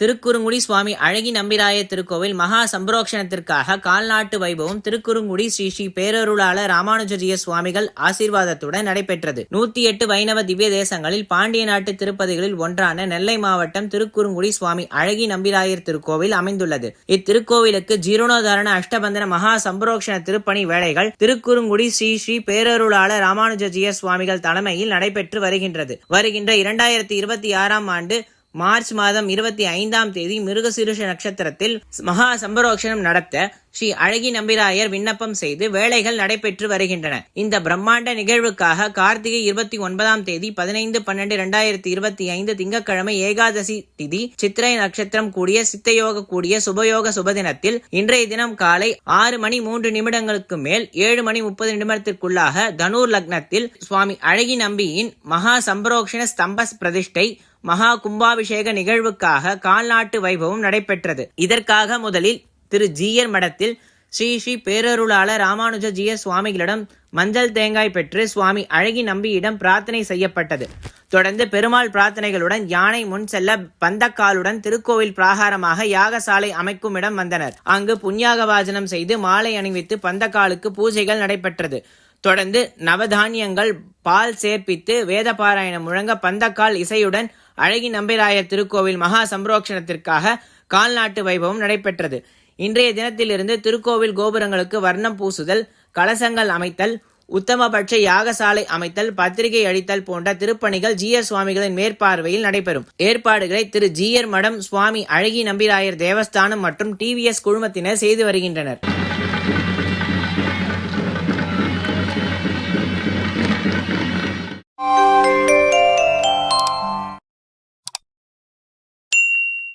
திருக்குறுங்குடி சுவாமி அழகி நம்பிராயர் திருக்கோவில் மகா சம்பரோக்ஷணத்திற்காக கால்நாட்டு வைபவம் திருக்குறுங்குடி ஸ்ரீ ஸ்ரீ பேரருளாளர் ராமானுஜரிய சுவாமிகள் ஆசீர்வாதத்துடன் நடைபெற்றது. 108 வைணவ திவ்ய தேசங்களில் பாண்டிய நாட்டு திருப்பதிகளில் ஒன்றான நெல்லை மாவட்டம் திருக்குறுங்குடி சுவாமி அழகி நம்பிராயர் திருக்கோவில் அமைந்துள்ளது. இத்திருக்கோவிலுக்கு ஜீர்ணோதாரண அஷ்டபந்தன மகா சம்பரோக்ஷண திருப்பணி வேளைகள் திருக்குறுங்குடி ஸ்ரீ ஸ்ரீ பேரருளாளர் ராமானுஜரிய சுவாமிகள் தலைமையில் நடைபெற்று வருகின்றது. வருகின்ற 2026ஆம் ஆண்டு மார்ச் மாதம் 25ஆம் தேதி மிருகசீரிஷ நட்சத்திரத்தில் மகா சம்பரோக்ஷணம் நடத்த ஸ்ரீ அழகி நம்பிராயர் விண்ணப்பம் செய்து வேலைகள் நடைபெற்று வருகின்றன. இந்த பிரம்மாண்ட நிகழ்வுக்காக கார்த்திகை 29ஆம் தேதி 15/12/2025 திங்கட்கிழமை ஏகாதசி திதி சித்திரை நட்சத்திரம் கூடிய சித்தயோக கூடிய சுபயோக சுபதினத்தில் இன்றைய தினம் காலை 6:03 மேல் 7:30 தனுர் லக்னத்தில் சுவாமி அழகி நம்பியின் மகா சம்பரோக்ஷண ஸ்தம்ப பிரதிஷ்டை மகா கும்பாபிஷேக நிகழ்வுக்காக கால்நாட்டு வைபவம் நடைபெற்றது. இதற்காக முதலில் திரு ஜீயர் மடத்தில் ஸ்ரீ ஸ்ரீ பேரருளாளர் ராமானுஜரிய சுவாமிகளிடம் மஞ்சள் தேங்காய் பெற்று சுவாமி அழகி நம்பியிடம் பிரார்த்தனை செய்யப்பட்டது. தொடர்ந்து பெருமாள் பிரார்த்தனைகளுடன் யானை முன் செல்ல பந்தக்காலுடன் திருக்கோவில் பிராகாரமாக யாகசாலை அமைக்கும் இடம் வந்தனர். அங்கு புண்ணியாக வாஜனம் செய்து மாலை அணிவித்து பந்தக்காலுக்கு பூஜைகள் நடைபெற்றது. தொடர்ந்து நவதானியங்கள் பால் சேர்ப்பித்து வேத பாராயணம் முழங்க பந்தக்கால் இசையுடன் அழகி நம்பிராயர் திருக்கோவில் மகா சம்பரோக்ஷணத்திற்காக கால்நாட்டு வைபவம் நடைபெற்றது. இன்றைய தினத்திலிருந்து திருக்கோவில் கோபுரங்களுக்கு வர்ணம் பூசுதல், கலசங்கள் அமைத்தல், உத்தமபட்ச யாகசாலை அமைத்தல், பத்திரிகை அளித்தல் போன்ற திருப்பணிகள் ஜீயர் சுவாமிகளின் மேற்பார்வையில் நடைபெறும். ஏற்பாடுகளை திரு ஜீயர் மடம் சுவாமி அழகி நம்பிராயர் தேவஸ்தானம் மற்றும் டிவிஎஸ் குழுமத்தினர் செய்து வருகின்றனர்.